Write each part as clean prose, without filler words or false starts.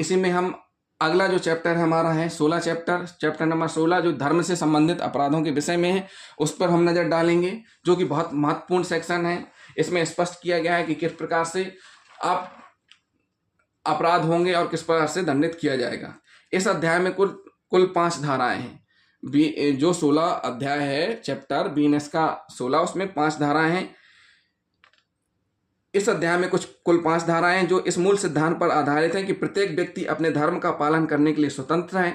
इसी में हम अगला जो चैप्टर हमारा है 16 चैप्टर नंबर 16 जो धर्म से संबंधित अपराधों के विषय में है, उस पर हम नज़र डालेंगे, जो कि बहुत महत्वपूर्ण सेक्शन है। इसमें स्पष्ट किया गया है कि किस प्रकार से आप अपराध होंगे और किस प्रकार से दंडित किया जाएगा। इस अध्याय में कुल 5 धाराएं हैं। जो 16 अध्याय है चैप्टर बीएनएस का 16, उसमें 5 धाराएं हैं। इस अध्याय में कुल 5 धाराएं हैं जो इस मूल सिद्धांत पर आधारित हैं कि प्रत्येक व्यक्ति अपने धर्म का पालन करने के लिए स्वतंत्र है,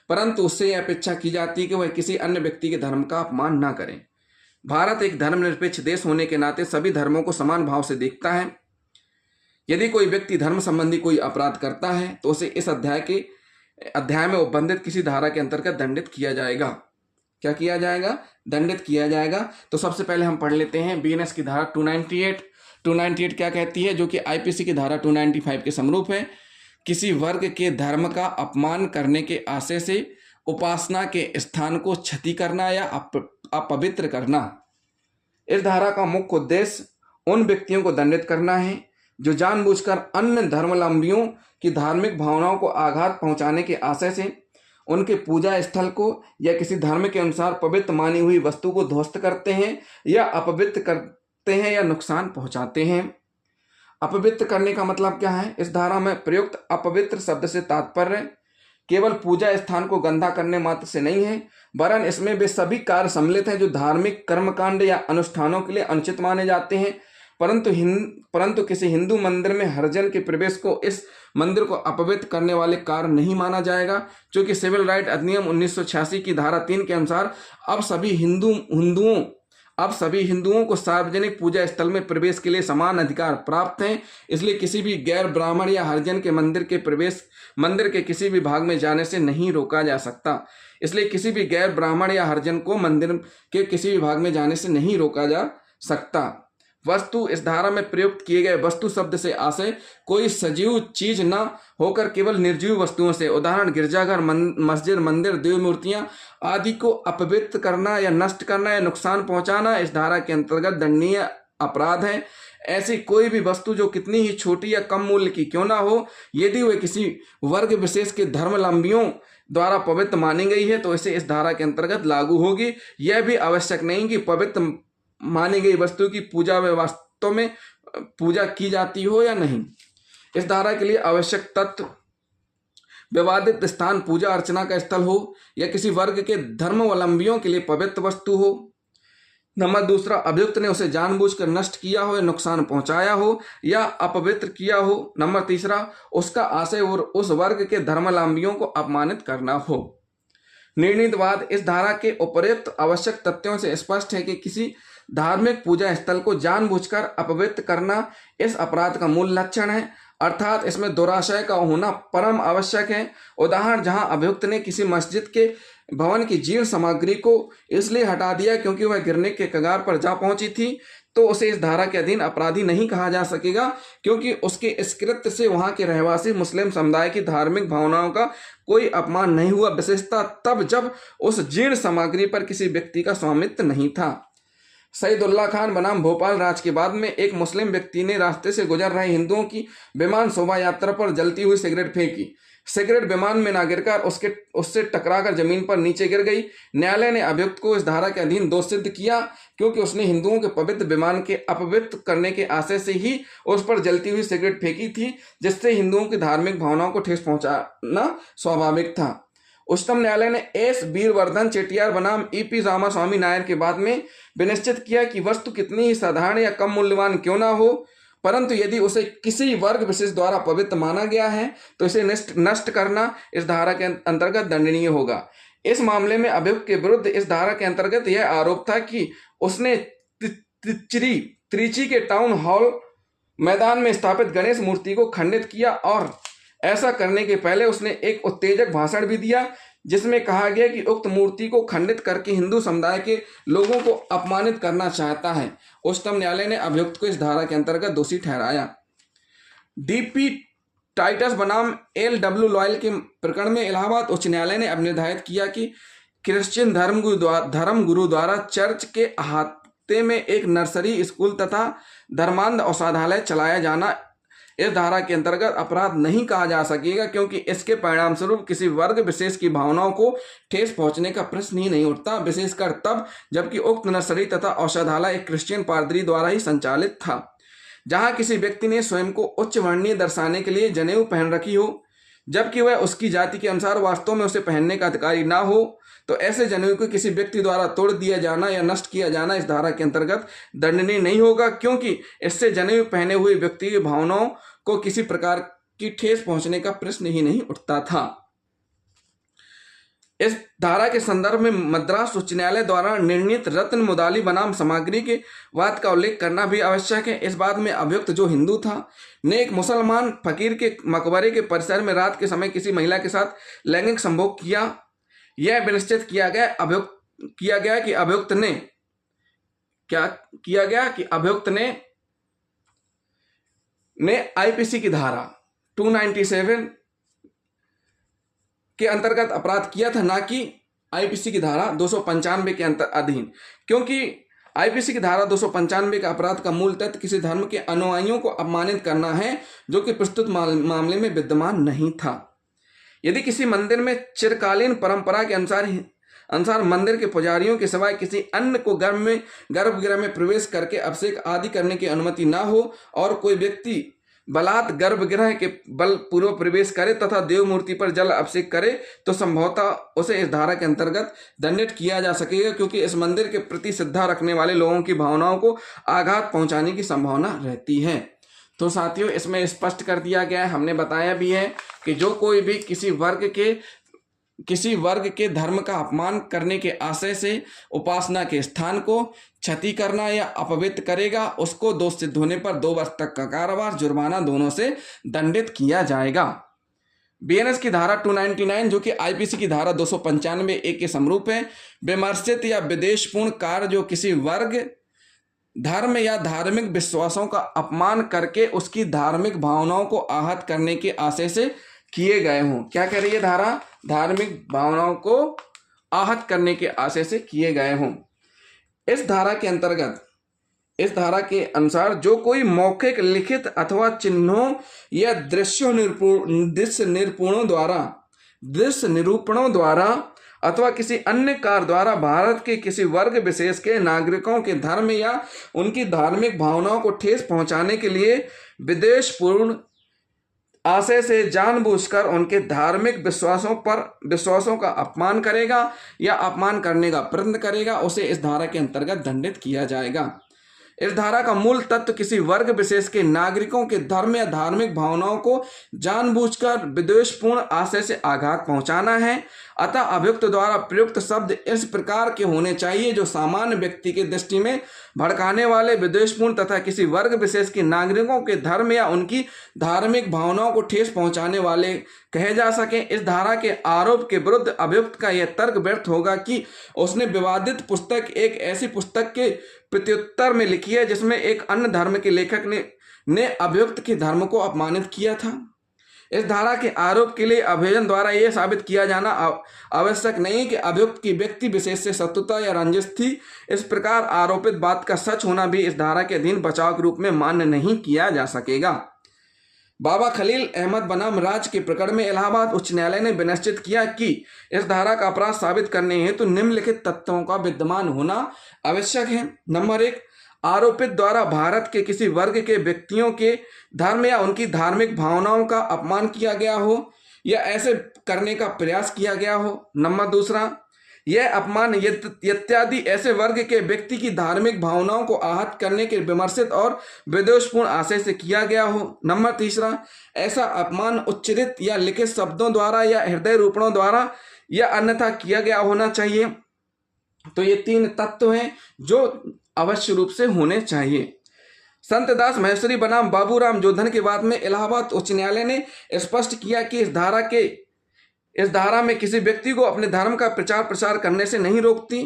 परंतु उससे यह अपेक्षा की जाती है कि वह किसी अन्य व्यक्ति के धर्म का अपमान न करे। भारत एक धर्मनिरपेक्ष देश होने के नाते सभी धर्मों को समान भाव से देखता है। यदि कोई व्यक्ति धर्म संबंधी कोई अपराध करता है तो उसे इस अध्याय में उपबंधित किसी धारा के अंतर्गत दंडित किया जाएगा। क्या किया जाएगा? दंडित किया जाएगा। तो सबसे पहले हम पढ़ लेते हैं बीएनएस की धारा 298 क्या कहती है, जो कि आईपीसी की धारा 295 के समरूप है। किसी वर्ग के धर्म का अपमान करने के आशय से उपासना के स्थान को क्षति करना या अपवित्र करना। इस धारा का मुख्य उद्देश्य उन व्यक्तियों को दंडित करना है जो जानबूझकर अन्य धर्मावलंबियों की धार्मिक भावनाओं को आघात पहुंचाने के आशय से उनके पूजा स्थल को या किसी धर्म के अनुसार पवित्र मानी हुई वस्तु को ध्वस्त करते हैं या अपवित्र करते हैं या नुकसान पहुंचाते हैं। अपवित्र करने का मतलब क्या है? इस धारा में प्रयुक्त अपवित्र शब्द से तात्पर्य केवल पूजा स्थान को गंदा करने मात्र से नहीं है, वरन इसमें वे सभी कार्य सम्मिलित हैं जो धार्मिक कर्मकांड या अनुष्ठानों के लिए अनुचित माने जाते हैं। परंतु किसी हिंदू मंदिर में हरिजन के प्रवेश को इस मंदिर को अपवित्र करने वाले कार्य नहीं माना जाएगा, क्योंकि सिविल राइट अधिनियम 1986 की धारा 3 के अनुसार अब सभी हिंदुओं को सार्वजनिक पूजा स्थल में प्रवेश के लिए समान अधिकार प्राप्त हैं। इसलिए किसी भी गैर ब्राह्मण या हरिजन के मंदिर के किसी भी भाग में जाने से नहीं रोका जा सकता। इसलिए किसी भी गैर ब्राह्मण या हरिजन को मंदिर के किसी भी भाग में जाने से नहीं रोका जा सकता। वस्तु, इस धारा में प्रयुक्त किए गए वस्तु शब्द से आशय कोई सजीव चीज न होकर केवल निर्जीव वस्तुओं से, उदाहरण गिरजाघर, मस्जिद, मंदिर, देव मूर्तियां आदि को अपवित्र करना या नष्ट करना या नुकसान पहुंचाना इस धारा के अंतर्गत दंडनीय अपराध है। ऐसी कोई भी वस्तु जो कितनी ही छोटी या कम मूल्य की क्यों ना हो, यदि वह किसी वर्ग विशेष के धर्मावलंबियों द्वारा पवित्र मानी गई है तो इसे इस धारा के अंतर्गत लागू होगी। यह भी आवश्यक नहीं कि पवित्र मानी गई वस्तु की पूजा में वास्तव में पूजा की जाती हो या नहीं। इस धारा के लिए आवश्यक तत्व विवादित स्थान पूजा अर्चना का स्थल हो या किसी वर्ग के धर्मावलंबियों के लिए पवित्र वस्तु हो। नंबर 2, अभियुक्त ने उसे जानबूझकर नष्ट किया हो या नुकसान पहुंचाया हो या अपवित्र किया हो। नंबर 3, उसका आशय और उस वर्ग के धर्मावलंबियों को अपमानित करना हो। निर्णीतवाद, इस धारा के उपयुक्त आवश्यक तथ्यों से स्पष्ट है कि किसी धार्मिक पूजा स्थल को जानबूझकर अपवित्र करना इस अपराध का मूल लक्षण है, अर्थात इसमें दुराशय का होना परम आवश्यक है। उदाहरण, जहां अभियुक्त ने किसी मस्जिद के भवन की जीर्ण सामग्री को इसलिए हटा दिया क्योंकि वह गिरने के कगार पर जा पहुंची थी, तो उसे इस धारा के अधीन अपराधी नहीं कहा जा सकेगा, क्योंकि उसके इस कृत्य से वहां के रहवासी मुस्लिम समुदाय की धार्मिक भावनाओं का कोई अपमान नहीं हुआ, विशेषतः तब जब उस जीर्ण सामग्री पर किसी व्यक्ति का स्वामित्व नहीं था। सईदुल्लाह खान बनाम भोपाल राज के बाद में एक मुस्लिम व्यक्ति ने रास्ते से गुजर रहे हिंदुओं की विमान शोभा यात्रा पर जलती हुई सिगरेट फेंकी। सिगरेट विमान में ना गिरकर उससे टकराकर जमीन पर नीचे गिर गई। न्यायालय ने अभियुक्त को इस धारा के अधीन दोष सिद्ध किया, क्योंकि उसने हिंदुओं के पवित्र विमान के अपवित्र करने के आशय से ही उस पर जलती हुई सिगरेट फेंकी थी, जिससे हिंदुओं की धार्मिक भावनाओं को ठेस पहुंचाना स्वाभाविक था। उच्चतम न्यायालय ने एस वीरवर्धन चेटियार बनाम ईपी रामास्वामी नायर के बाद में विनिश्चित किया कि वस्तु कितनी ही साधारण या कम मूल्यवान क्यों ना हो, परंतु यदि उसे किसी वर्ग विशेष द्वारा पवित्र माना गया है तो इसे नष्ट करना इस धारा के अंतर्गत दंडनीय होगा। इस मामले में अभियुक्त के विरुद्ध इस धारा के अंतर्गत यह आरोप था कि उसने त्रिची के टाउन हॉल मैदान में स्थापित गणेश मूर्ति को खंडित किया, और ऐसा करने के पहले उसने एक उत्तेजक भाषण भी दिया जिसमें कहा गया कि उक्त मूर्ति को खंडित करके हिंदू समुदाय के लोगों को अपमानित करना चाहता है। उच्चतम न्यायालय ने अभियुक्त को इस धारा के अंतर्गत दोषी ठहराया। डीपी टाइटस बनाम LW लॉयल के प्रकरण में इलाहाबाद उच्च न्यायालय ने अब निर्धारित किया कि क्रिश्चियन धर्मगुरु द्वारा चर्च के अहाते में एक नर्सरी स्कूल तथा धर्मांध औषधालय चलाया जाना इस धारा के अंतर्गत अपराध नहीं कहा जा सकेगा, क्योंकि इसके परिणाम स्वरूप किसी वर्ग विशेष की भावनाओं को ठेस पहुंचने का प्रश्न ही नहीं उठता, विशेषकर तब जबकि उक्त नर्सरी तथा औषधालय एक क्रिश्चियन पादरी द्वारा ही संचालित था। जहां किसी व्यक्ति ने स्वयं को उच्च वर्णीय दर्शाने के लिए जनेऊ पहन रखी हो, जबकि वह उसकी जाति के अनुसार वास्तव में उसे पहनने का अधिकारी ना हो, तो ऐसे जनेऊ को किसी व्यक्ति द्वारा तोड़ दिया जाना या नष्ट किया जाना इस धारा के अंतर्गत दंडनीय नहीं होगा, क्योंकि इससे जनेऊ पहने हुए व्यक्ति की भावनाओं को किसी प्रकार की ठेस पहुंचने का प्रश्न ही नहीं उठता था। इस धारा के संदर्भ में मद्रास उच्च न्यायालय द्वारा निर्णीत रत्न मुदाली बनाम सामग्री के वाद का उल्लेख करना भी आवश्यक है। इस बात में अभियुक्त जो हिंदू था ने एक मुसलमान फकीर के मकबरे के परिसर में रात के समय किसी महिला के साथ लैंगिक संभोग किया, यह विनिश्चित किया गया कि अभियुक्त ने आईपीसी की धारा 297 के अंतर्गत अपराध किया था, ना कि आईपीसी की धारा 295 के अधीन, क्योंकि आईपीसी की धारा 295 का अपराध का मूल तत्व किसी धर्म के अनुयायियों को अपमानित करना है, जो कि प्रस्तुत मामले में विद्यमान नहीं था। यदि किसी मंदिर में चिरकालीन परंपरा के अनुसार मंदिर के पुजारियों के सिवाय किसी अन्य को गर्भगृह में प्रवेश करके अभिषेक आदि करने की अनुमति ना हो और कोई व्यक्ति बलात् गर्भगृह के बलपूर्वक प्रवेश करे तथा देव मूर्ति पर जल अभिषेक करे, तो संभवतः उसे इस धारा के अंतर्गत दंडित किया जा सकेगा, क्योंकि इस मंदिर के प्रति श्रद्धा रखने वाले लोगों की भावनाओं को आघात पहुंचाने की संभावना रहती है। तो साथियों, इसमें स्पष्ट कर दिया गया है, हमने बताया भी है कि जो कोई भी किसी वर्ग के धर्म का अपमान करने के आशय से उपासना के स्थान को क्षति करना या अपवित्र करेगा, उसको दोष सिद्ध होने पर 2 वर्ष तक का कारावास, जुर्माना दोनों से दंडित किया जाएगा। बीएनएस की धारा 299 जो कि आईपीसी की धारा 295A के समरूप है, विमर्शित या विद्वेषपूर्ण कार्य जो किसी वर्ग, धर्म या धार्मिक विश्वासों का अपमान करके उसकी धार्मिक भावनाओं को आहत करने के आशय से किए गए हों। क्या कह रही है धारा? धार्मिक भावनाओं को आहत करने के आशय से किए गए हों। इस धारा के अनुसार जो कोई मौखिक, लिखित अथवा चिन्हों या दृश्य निरूपणों द्वारा अथवा किसी अन्य कार्य द्वारा भारत के किसी वर्ग विशेष के नागरिकों के धर्म या उनकी धार्मिक भावनाओं को ठेस पहुंचाने के लिए विद्वेषपूर्ण आशय से जानबूझकर उनके धार्मिक विश्वासों का अपमान करेगा या अपमान करने का प्रयत्न करेगा, उसे इस धारा के अंतर्गत दंडित किया जाएगा। इस धारा का मूल तत्व किसी वर्ग विशेष के नागरिकों के धर्म या धार्मिक भावनाओं को जानबूझकर विद्वेषपूर्ण आशय से आघात पहुंचाना है। अतः अभियुक्त द्वारा प्रयुक्त शब्द इस प्रकार के होने चाहिए जो सामान्य व्यक्ति के दृष्टि में भड़काने वाले, विद्वेषपूर्ण तथा किसी वर्ग विशेष के नागरिकों के धर्म या उनकी धार्मिक भावनाओं को ठेस पहुंचाने वाले कहे जा सके। इस धारा के आरोप के विरुद्ध अभियुक्त का यह तर्क व्यर्थ होगा कि उसने विवादित पुस्तक एक ऐसी पुस्तक के प्रत्युत्तर में लिखी है जिसमें एक अन्य धर्म के लेखक ने अभियुक्त के धर्म को अपमानित किया था। इस धारा के आरोप के लिए अभियोजन द्वारा यह साबित किया जाना आवश्यक नहीं कि अभियुक्त की व्यक्ति विशेष से शत्रुता या रंजिश थी। इस प्रकार आरोपित बात का सच होना भी इस धारा के अधीन बचाव के रूप में मान्य नहीं किया जा सकेगा। बाबा खलील अहमद बनाम राज के प्रकरण में इलाहाबाद उच्च न्यायालय ने विनिश्चित किया कि इस धारा का अपराध साबित करने हेतु निम्नलिखित तथ्यों का विद्यमान होना आवश्यक है। नंबर 1, आरोपित द्वारा भारत के किसी वर्ग के व्यक्तियों के धर्म या उनकी धार्मिक भावनाओं का अपमान किया गया हो या ऐसे करने का प्रयास किया गया हो। नंबर 2, यह अपमान इत्यादि ऐसे वर्ग के व्यक्ति की धार्मिक भावनाओं को आहत करने के विमर्शित और विद्वेषपूर्ण आशय से किया गया हो। नंबर 3, ऐसा अपमान उच्चारित या लिखित शब्दों द्वारा या हृदय रूपणों द्वारा या अन्यथा किया गया होना चाहिए। तो ये 3 तत्व हैं जो अवश्य रूप से होने चाहिए। संत दास महेश्वरी बनाम बाबूराम जोधन के बाद में इलाहाबाद उच्च न्यायालय ने स्पष्ट किया कि इस धारा में किसी व्यक्ति को अपने धर्म का प्रचार प्रसार करने से नहीं रोकती,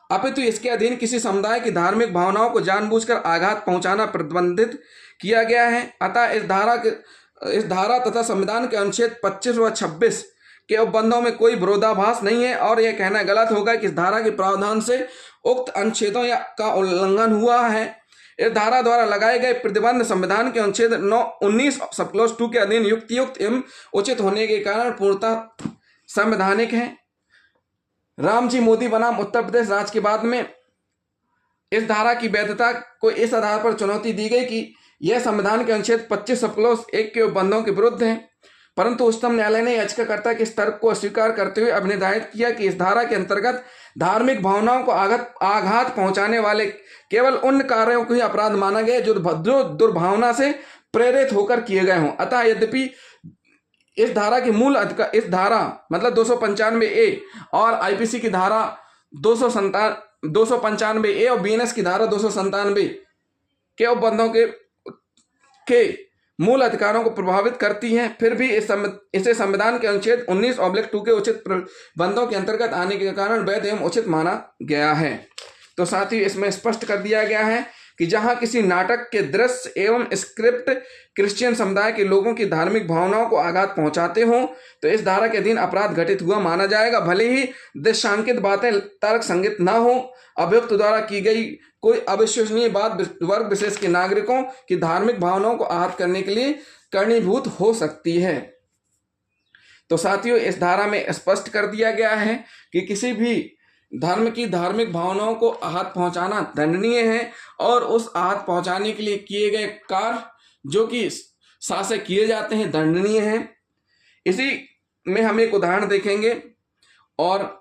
अपितु इसके अधीन किसी समुदाय की धार्मिक भावनाओं को जानबूझकर आघात पहुंचाना प्रतिबंधित किया गया है। अतः इस धारा तथा संविधान के अनुच्छेद 25 व 26 के उपबंधों में कोई विरोधाभास नहीं है और यह कहना गलत होगा कि इस धारा के प्रावधान से उक्त अनुच्छेदों का उल्लंघन हुआ है। इस धारा द्वारा लगाए गए प्रतिबंध संविधान के अनुच्छेद 19 सब क्लॉज 2 के अधीन युक्त एवं उचित होने के कारण पूर्णतः संवैधानिक है। रामजी मोदी बनाम उत्तर प्रदेश राज्य के बाद में इस धारा की वैधता को इस आधार पर चुनौती दी गई कि यह संविधान के अनुच्छेद 25 सब क्लॉज 1 के उपबंधों के विरुद्ध है, परंतु उच्चतम न्यायालय ने याचिकाकर्ता के इस तर्क को अस्वीकार करते हुए अभिनिर्धारित किया कि इस धारा के अंतर्गत धार्मिक भावनाओं को आघात पहुंचाने वाले केवल उन कार्यों को ही अपराध माना गया जो दुर्भावना से प्रेरित होकर किए गए हों। अतः यद्यपि इस धारा की मूल अधिकार, इस धारा मतलब 295A और आईपीसी की धारा 295A और बीएनएस की धारा 297 के उपबंधों के मूल अधिकारों को प्रभावित करती हैं, फिर भी इसे संविधान के अनुच्छेद 19/2 के उचित प्रतिबंधों के अंतर्गत आने के कारण वैध एवं उचित माना गया है। तो साथ ही इसमें स्पष्ट कर दिया गया है कि जहां किसी नाटक के दृश्य एवं स्क्रिप्ट क्रिश्चियन समुदाय के लोगों की धार्मिक भावनाओं को आघात पहुंचाते हों तो इस धारा के अधीन अपराध घटित हुआ माना जाएगा, भले ही दृश्यांकित बातें तर्क संगत न हो। अभियुक्त द्वारा की गई कोई अविश्वसनीय बात वर्ग विशेष के नागरिकों की धार्मिक भावनाओं को आहत करने के लिए कारणीभूत हो सकती है। तो साथियों, इस धारा में स्पष्ट कर दिया गया है कि किसी भी धर्म की धार्मिक भावनाओं को आहत पहुंचाना दंडनीय है और उस आहत पहुंचाने के लिए किए गए कार्य जो कि शासक किए जाते हैं दंडनीय हैं। इसी में हम एक उदाहरण देखेंगे। और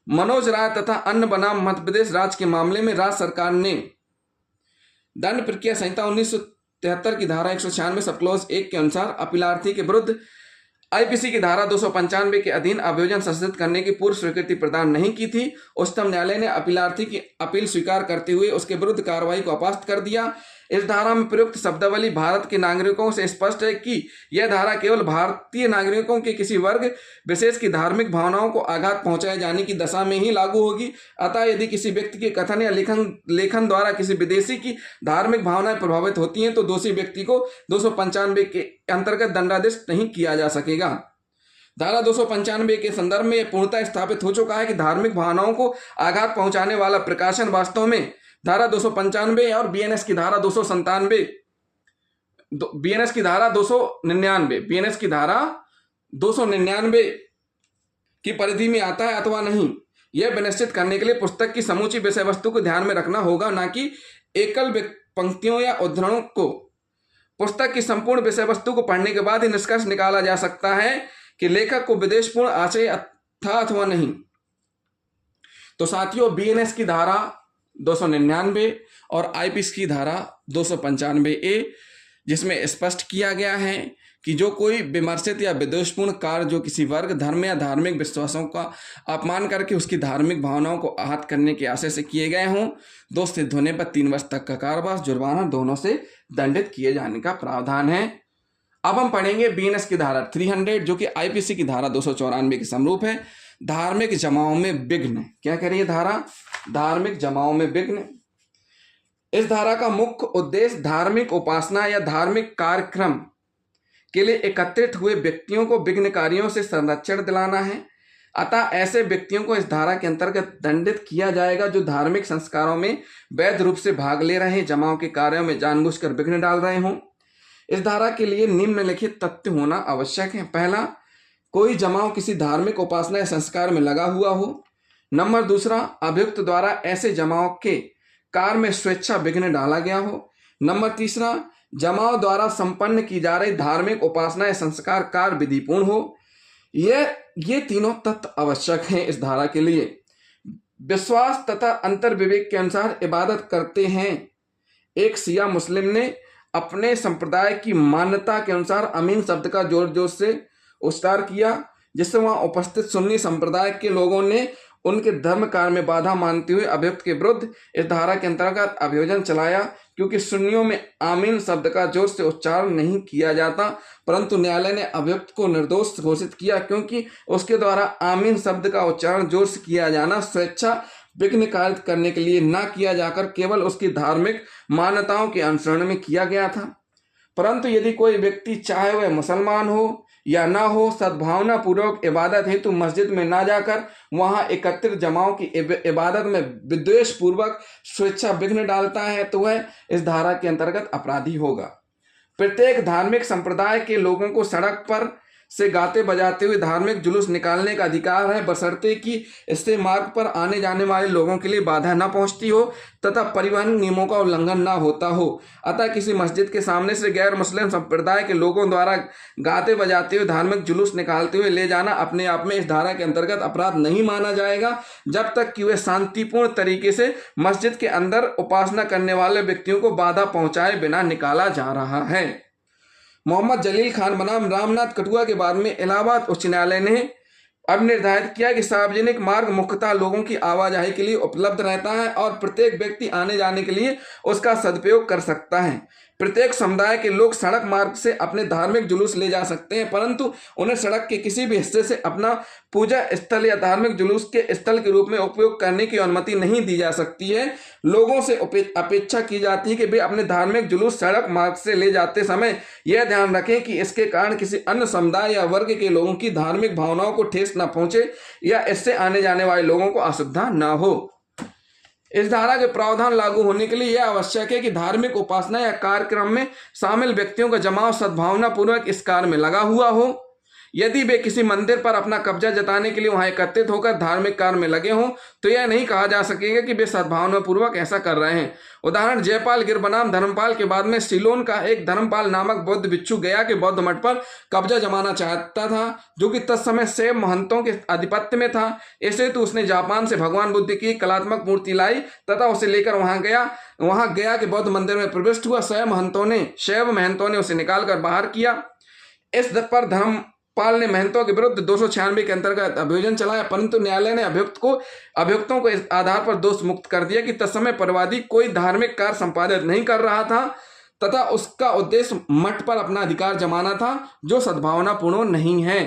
मनोज राय तथा अन्य बनाम मध्य प्रदेश राज्य के मामले में राज्य सरकार ने दंड प्रक्रिया संहिता 1973 की धारा 196 सब क्लॉज 1 के अनुसार अपीलार्थी के विरुद्ध आईपीसी की धारा 295 के अधीन अभियोजन संशोधित करने की पूर्व स्वीकृति प्रदान नहीं की थी। उच्चतम न्यायालय ने अपीलार्थी की अपील स्वीकार करते हुए उसके विरुद्ध कार्रवाई को अपास्त कर दिया। इस धारा में प्रयुक्त शब्दावली भारत के नागरिकों से स्पष्ट है कि यह धारा केवल भारतीय नागरिकों के किसी वर्ग विशेष की धार्मिक भावनाओं को आघात पहुंचाए जाने की दशा में ही लागू होगी। अतः यदि किसी व्यक्ति के कथन या लेखन द्वारा किसी विदेशी की धार्मिक भावनाएं प्रभावित होती हैं तो दोषी व्यक्ति को 295 के अंतर्गत दंडादेश नहीं किया जा सकेगा। धारा 295 के संदर्भ में यह पूर्णतः स्थापित हो चुका है कि धार्मिक भावनाओं को आघात पहुंचाने वाला प्रकाशन वास्तव में धारा 295 और बीएनएस की धारा 297 बीएनएस की धारा 299 की परिधि में आता है अथवा नहीं, यह विनिश्चित करने के लिए पुस्तक की समूची विषय वस्तु को ध्यान में रखना होगा, न कि एकल पंक्तियों या उद्धरणों को। पुस्तक की संपूर्ण विषय वस्तु को पढ़ने के बाद ही निष्कर्ष निकाला जा सकता है कि लेखक को विद्वेषपूर्ण आशय था अथवा नहीं। तो साथियों, बीएनएस की धारा 299 और आईपीसी की धारा 295A जिसमें स्पष्ट किया गया है कि जो कोई विमर्शित या विद्वेषपूर्ण कार्य जो किसी वर्ग, धर्म या धार्मिक विश्वासों का अपमान करके उसकी धार्मिक भावनाओं को आहत करने के आशय से किए गए हों, दोष सिद्ध होने पर 3 वर्ष तक का कारावास, जुर्माना दोनों से दंडित किए जाने का प्रावधान है। अब हम पढ़ेंगे बीएनएस की धारा 300 जो कि आईपीसी की धारा 294 के समरूप है। धार्मिक जमाओं में विघ्न। क्या कह रही है धारा? धार्मिक जमाओं में विघ्न। इस धारा का मुख्य उद्देश्य धार्मिक उपासना या धार्मिक कार्यक्रम के लिए एकत्रित हुए व्यक्तियों को विघ्नकारियों से संरक्षण दिलाना है। अतः ऐसे व्यक्तियों को इस धारा के अंतर्गत दंडित किया जाएगा जो धार्मिक संस्कारों में वैध रूप से भाग ले रहे जमाओं के कार्यों में जानबूझकर विघ्न डाल रहे हों। इस धारा के लिए निम्नलिखित तथ्य होना आवश्यक है। पहला, कोई जमाव किसी धार्मिक उपासना या संस्कार में लगा हुआ हो। नंबर दूसरा, अभियुक्त द्वारा ऐसे जमाव के कार्य में स्वेच्छा विघ्न डाला गया हो। नंबर तीसरा, जमाव द्वारा संपन्न की जा रही धार्मिक उपासना या संस्कार कार्य विधिपूर्ण हो। ये तीनों तथ्य आवश्यक हैं इस धारा के लिए। विश्वास तथा अंतर विवेक के अनुसार इबादत करते हैं। एक शिया मुस्लिम ने अपने संप्रदाय की मान्यता के अनुसार अमीन शब्द का जोर जोर से उच्चार किया, जिससे वहां उपस्थित सुन्नी संप्रदाय के लोगों ने उनके धर्म कार्य में बाधा मानते हुए अभियुक्त के विरुद्ध इस धारा के अंतर्गत अभियोजन चलाया। क्योंकि सुन्नियों में आमीन शब्द का जोर से उच्चारण नहीं किया जाता, परंतु न्यायालय ने अभियुक्त को निर्दोष घोषित किया क्योंकि उसके द्वारा आमीन शब्द का उच्चारण जोर से किया जाना स्वेच्छा विघ्न कार्य करने के लिए न किया जाकर केवल उसकी धार्मिक मान्यताओं के अनुसरण में किया गया था। परंतु यदि कोई व्यक्ति चाहे वह मुसलमान हो या ना हो, सद्भावना पूर्वक इबादत हेतु मस्जिद में ना जाकर वहां एकत्रित जमाओं की इबादत में विद्वेष पूर्वक स्वेच्छा विघ्न डालता है तो वह इस धारा के अंतर्गत अपराधी होगा। प्रत्येक धार्मिक संप्रदाय के लोगों को सड़क पर से गाते बजाते हुए धार्मिक जुलूस निकालने का अधिकार है, बशर्ते कि इससे मार्ग पर आने जाने वाले लोगों के लिए बाधा न पहुंचती हो तथा परिवहन नियमों का उल्लंघन न होता हो। अतः किसी मस्जिद के सामने से गैर मुस्लिम संप्रदाय के लोगों द्वारा गाते बजाते हुए धार्मिक जुलूस निकालते हुए ले जाना अपने आप में इस धारा के अंतर्गत अपराध नहीं माना जाएगा, जब तक कि वह शांतिपूर्ण तरीके से मस्जिद के अंदर उपासना करने वाले व्यक्तियों को बाधा पहुंचाए बिना निकाला जा रहा है। मोहम्मद जलील खान बनाम रामनाथ कठुआ के बाद में इलाहाबाद उच्च न्यायालय ने अब निर्धारित किया कि सार्वजनिक मार्ग मुख्यतः लोगों की आवाजाही के लिए उपलब्ध रहता है और प्रत्येक व्यक्ति आने जाने के लिए उसका सदुपयोग कर सकता है। प्रत्येक समुदाय के लोग सड़क मार्ग से अपने धार्मिक जुलूस ले जा सकते हैं, परंतु उन्हें सड़क के किसी भी हिस्से से अपना पूजा स्थल या धार्मिक जुलूस के स्थल के रूप में उपयोग करने की अनुमति नहीं दी जा सकती है। लोगों से अपेक्षा की जाती है कि वे अपने धार्मिक जुलूस सड़क मार्ग से ले जाते समय यह ध्यान रखें कि इसके कारण किसी अन्य समुदाय या वर्ग के लोगों की धार्मिक भावनाओं को ठेस न पहुंचे या इससे आने जाने वाले लोगों को असुविधा न हो। इस धारा के प्रावधान लागू होने के लिए यह आवश्यक है कि धार्मिक उपासना या कार्यक्रम में शामिल व्यक्तियों का जमाव सद्भावना पूर्वक इस कार्य में लगा हुआ हो। यदि वे किसी मंदिर पर अपना कब्जा जताने के लिए वहां एकत्रित होकर धार्मिक कार्य में लगे हों तो यह नहीं कहा जा सकेगा कि वे सद्भावना पूर्वक ऐसा कर रहे हैं। उदाहरण, जयपाल गिर बनाम धर्मपाल के बाद में सिलोन का एक धर्मपाल नामक बौद्ध भिक्षु गया के बौद्ध मठ पर कब्जा जमाना चाहता था, जो कि तत्समय शैव महंतों के आधिपत्य में था। ऐसे तो उसने जापान से भगवान बुद्ध की कलात्मक मूर्ति लाई तथा उसे लेकर वहां गया के बौद्ध मंदिर में प्रविष्ट हुआ। शैव महंतों ने उसे निकालकर बाहर किया। इस पर धर्मपाल ने महंतों के विरुद्ध 296 के अंतर्गत अभियोजन चलाया, परंतु न्यायालय ने अभियुक्तों को इस आधार पर दोष मुक्त कर दिया कि तत्समय परिवादी कोई धार्मिक कार्य संपादित नहीं कर रहा था तथा उसका उद्देश्य मठ पर अपना अधिकार जमाना था, जो सद्भावनापूर्ण नहीं है।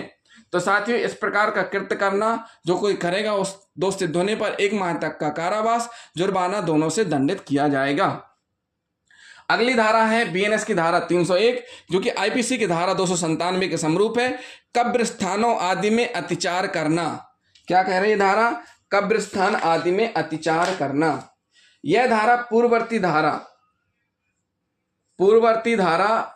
तो साथियों, इस प्रकार का कृत्य करना जो कोई करेगा उस दोष सिद्ध होने पर 1 माह तक का कारावास, जुर्माना दोनों से दंडित किया जाएगा। अगली धारा है बीएनएस की धारा 301, जो कि आईपीसी की धारा 297 के समरूप है। कब्रिस्तानों आदि में अतिचार करना। क्या कह रही है धारा? कब्रिस्तान आदि में अतिचार करना। यह धारा पूर्ववर्ती धारा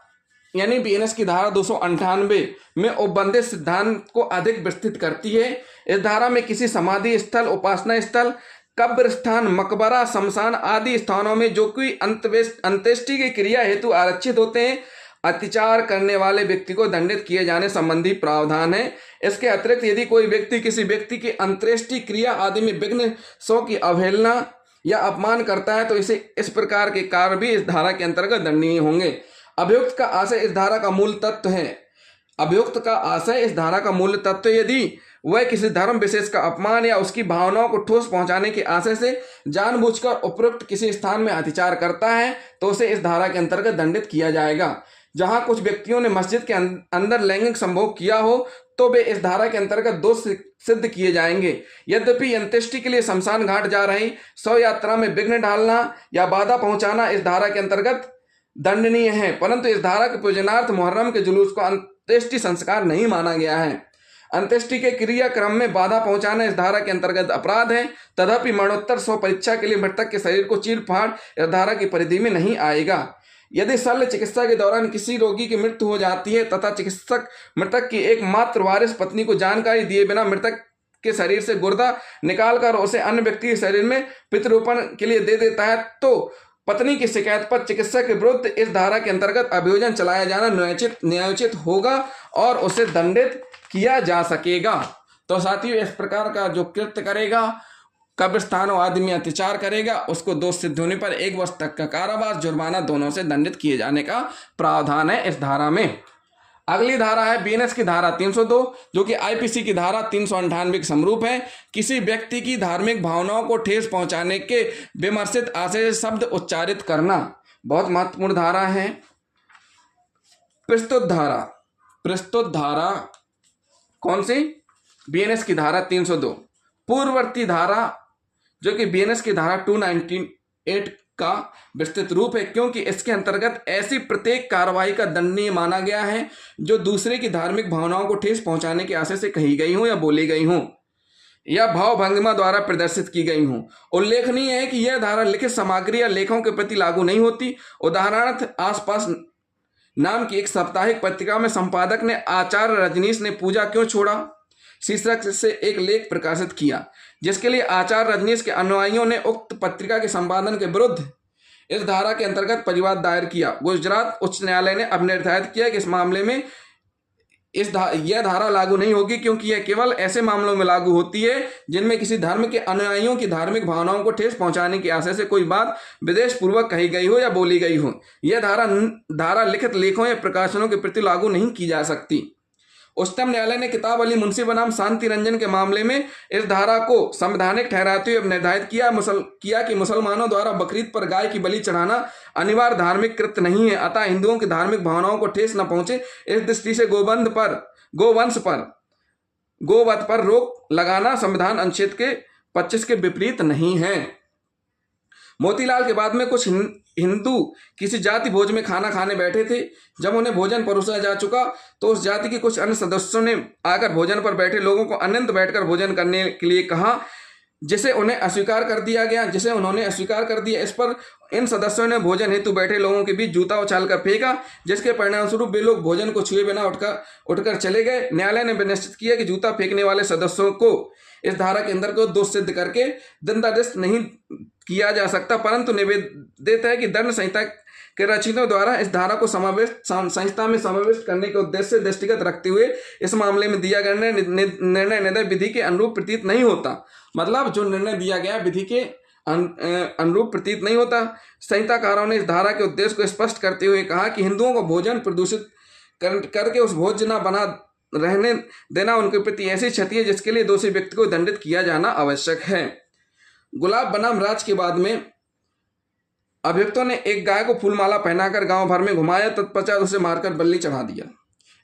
यानी बीएनएस की धारा 298 में उपबंधित सिद्धांत को अधिक विस्तृत करती है। इस धारा में किसी समाधि स्थल, उपासना स्थल, कब्रिस्तान, मकबरा, शमशान आदि स्थानों में जो कोई अंत्येष्टि की क्रिया हेतु आरक्षित होते हैं, अत्याचार करने वाले व्यक्ति को दंडित किए जाने संबंधी प्रावधान है। इसके अतिरिक्त यदि कोई व्यक्ति किसी व्यक्ति की अंत्येष्टि क्रिया आदि में विघ्न सो की अवहेलना या अपमान करता है तो इसे इस प्रकार के कार्य भी इस धारा के अंतर्गत दंडनीय होंगे। अभियुक्त का आशय इस धारा का मूल तत्व यदि वह किसी धर्म विशेष का अपमान या उसकी भावनाओं को ठोस पहुंचाने के आशय से जानबूझकर उपयुक्त किसी स्थान में अतिचार करता है तो उसे इस धारा के अंतर्गत दंडित किया जाएगा। जहां कुछ व्यक्तियों ने मस्जिद के अंदर लैंगिक संभोग किया हो तो वे इस धारा के अंतर्गत दोष सिद्ध किए जाएंगे। यद्यपि अंत्येष्टि के लिए शमशान घाट जा रही शव यात्रा में विघ्न डालना या बाधा पहुंचाना इस धारा के अंतर्गत दंडनीय है, परंतु इस धारा के प्रयोजनार्थ मुहर्रम के जुलूस को अंत्येष्टि संस्कार नहीं माना गया है। अंत्येष्टि के क्रियाक्रम में बाधा पहुंचाना इस धारा के अंतर्गत अपराध है। तथापि मरणोत्तर शव परीक्षा के लिए मृतक के शरीर को चीर फाड़ इस धारा की परिधि में नहीं आएगा। यदि शल्य चिकित्सा के दौरान किसी रोगी की मृत्यु हो जाती है तथा चिकित्सक मृतक की एकमात्र वारिस पत्नी को जानकारी दिए बिना मृतक के शरीर से गुर्दा निकालकर उसे अन्य व्यक्ति के शरीर में पितृरोपण के लिए दे देता है तो पत्नी की शिकायत पर चिकित्सक के विरुद्ध इस धारा के अंतर्गत अभियोजन चलाया जाना न्यायोचित होगा और उसे दंडित किया जा सकेगा। तो साथियों, इस प्रकार का जो कृत्य करेगा, कब्रिस्तानों आदि में अत्याचार करेगा, उसको दोष सिद्ध होने पर 1 वर्ष तक का कारावास, जुर्माना दोनों से दंडित किए जाने का प्रावधान है इस धारा में। अगली धारा है बीएनएस की धारा 302, जो कि आईपीसी की धारा 398 के समरूप है। किसी व्यक्ति की धार्मिक भावनाओं को ठेस पहुंचाने के विमर्शित आशय से शब्द उच्चारित करना बहुत महत्वपूर्ण धारा है। प्रस्तुत धारा कौन सी? बीएनएस की धारा 302। पूर्ववर्ती धारा जो कि बीएनएस की धारा 298 का विस्तृत रूप है, क्योंकि इसके अंतर्गत ऐसी प्रत्येक कार्रवाई का दंडनीय माना गया है जो दूसरे की धार्मिक भावनाओं को ठेस पहुंचाने के आशय से कही गई हो या बोली गई हो या भाव भंगिमा द्वारा प्रदर्शित की गई हो। उल्लेखनीय है कि यह धारा लिखित सामग्री या लेखों के प्रति लागू नहीं होती। उदाहरणार्थ, आसपास नाम की एक साप्ताहिक पत्रिका में संपादक ने आचार्य रजनीश ने पूजा क्यों छोड़ा शीर्षक से एक लेख प्रकाशित किया, जिसके लिए आचार्य रजनीश के अनुयायियों ने उक्त पत्रिका के संपादन के विरुद्ध इस धारा के अंतर्गत परिवाद दायर किया। गुजरात उच्च न्यायालय ने अब निर्धारित किया कि इस मामले में यह धारा लागू नहीं होगी, क्योंकि यह केवल ऐसे मामलों में लागू होती है जिनमें किसी धर्म के अनुयायियों की धार्मिक भावनाओं को ठेस पहुंचाने के आशय से कोई बात विदेश पूर्वक कही गई हो या बोली गई हो। यह धारा लिखित लेखों या प्रकाशनों के प्रति लागू नहीं की जा सकती। उच्चतम न्यायालय ने किताब अली मुंशी बनाम शांति रंजन के मामले में इस धारा को संवैधानिक ठहराते हुए निर्धारित किया कि मुसलमानों द्वारा बकरीद पर गाय की बलि चढ़ाना अनिवार्य धार्मिक कृत्य नहीं है, अतः हिंदुओं की धार्मिक भावनाओं को ठेस न पहुंचे, इस दृष्टि से गोवध पर रोक लगाना संविधान अनुच्छेद के 25 के विपरीत नहीं है। मोतीलाल के बाद में कुछ हिंदू किसी जाति भोज में खाना खाने बैठे थे। जब उन्हें भोजन परोसा जा चुका तो उस जाति के कुछ अन्य सदस्यों ने आकर भोजन पर बैठे लोगों को अनंत बैठकर भोजन करने के लिए कहा, जिसे उन्होंने अस्वीकार कर दिया। इस पर इन सदस्यों ने भोजन हेतु बैठे लोगों के बीच जूता उछालकर फेंका, जिसके परिणामस्वरूप वे लोग भोजन को छुए बिना उठकर चले गए। न्यायालय ने निश्चित किया कि जूता फेंकने वाले सदस्यों को इस धारा के अंदर को दोष सिद्ध करके दंडादेश नहीं किया जा सकता, परंतु निवेदित है कि दंड संहिता के रचयिताओं द्वारा इस धारा को संहिता में समावेश करने के उद्देश्य से दृष्टिगत रखते हुए इस मामले में दिया गया निर्णय विधि के अनुरूप प्रतीत नहीं होता। मतलब जो निर्णय दिया गया विधि के अनुरूप प्रतीत नहीं होता। संहिताकारों ने इस धारा के उद्देश्य को स्पष्ट करते हुए कहा कि हिंदुओं को भोजन प्रदूषित करके उस भोज्य न बना रहने देना उनके प्रति ऐसी क्षति है जिसके लिए दोषी व्यक्ति को दंडित किया जाना आवश्यक है। गुलाब बनाम राज के बाद में अभियुक्तों ने एक गाय को फूलमाला पहनाकर गांव भर में घुमाया, तत्पश्चात उसे मारकर बलि चढ़ा दिया।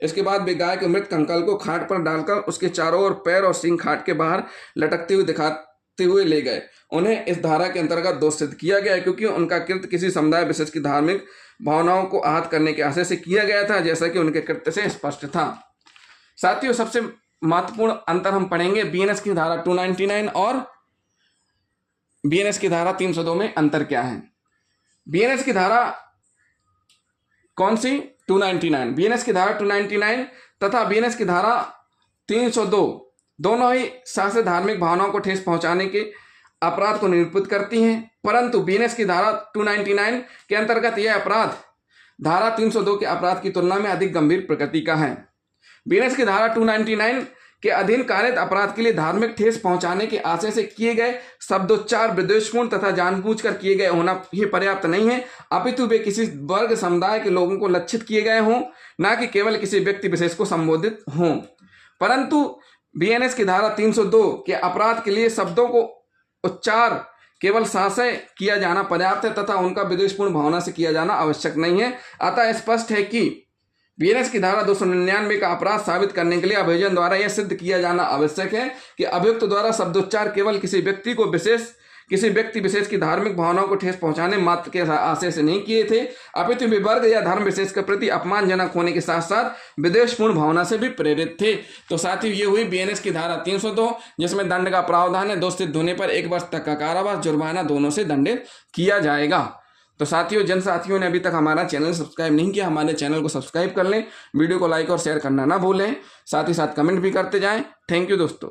इसके बाद वे गाय के मृत कंकाल को खाट पर डालकर उसके चारों ओर पैर और सींग खाट के बाहर लटकते हुए दिखाते हुए ले गए। उन्हें इस धारा के अंतर्गत दोष सिद्ध किया गया क्योंकि उनका कृत्य किसी समुदाय विशेष की धार्मिक भावनाओं को आहत करने के आशय से किया गया था, जैसा कि उनके कृत्य से स्पष्ट था। साथियों, सबसे महत्वपूर्ण अंतर हम पढ़ेंगे बीएनएस की धारा 299 और बीएनएस की धारा 302 में अंतर क्या है। बीएनएस की धारा कौन सी? 299। बीएनएस की धारा 299 तथा बीएनएस की धारा 302 दोनों ही शासित धार्मिक भावनाओं को ठेस पहुंचाने के अपराध को निरूपित करती हैं, परंतु बीएनएस की धारा 299 के अंतर्गत यह अपराध धारा 302 के अपराध की तुलना में अधिक गंभीर प्रकृति का है। बीएनएस की धारा 299 के अधीन कारित अपराध के लिए धार्मिक ठेस पहुंचाने के आशय से किए गए शब्दोच्चार विद्वेषपूर्ण तथा जानबूझकर किए गए होना ही पर्याप्त नहीं है, अपितु वे किसी वर्ग समुदाय के लोगों को लक्षित किए गए हों, न कि केवल किसी व्यक्ति विशेष को संबोधित हों। परंतु बीएनएस की धारा 302 के अपराध के लिए शब्दों को उच्चार केवल शासय किया जाना पर्याप्त है तथा उनका विद्वेषपूर्ण भावना से किया जाना आवश्यक नहीं है। अतः स्पष्ट है कि बीएनएस की धारा 299 का अपराध साबित करने के लिए अभियोजन द्वारा यह सिद्ध किया जाना आवश्यक है कि अभियुक्त द्वारा शब्दोच्चार केवल किसी व्यक्ति विशेष की धार्मिक भावनाओं को ठेस पहुंचाने मात्र के आशय से नहीं किए थे, अपितु वे वर्ग या धर्म विशेष के प्रति अपमानजनक होने के साथ साथ विद्वेषपूर्ण भावना से भी प्रेरित थे। तो साथियों, ये हुई बीएनएस की धारा 302, जिसमें दंड का प्रावधान है, दोष सिद्ध होने पर 1 वर्ष तक का कारावास, जुर्माना दोनों से दंडित किया जाएगा। तो साथियों, जिन साथियों ने अभी तक हमारा चैनल सब्सक्राइब नहीं किया, हमारे चैनल को सब्सक्राइब कर लें, वीडियो को लाइक और शेयर करना ना भूलें, साथ ही साथ कमेंट भी करते जाएं। थैंक यू दोस्तों।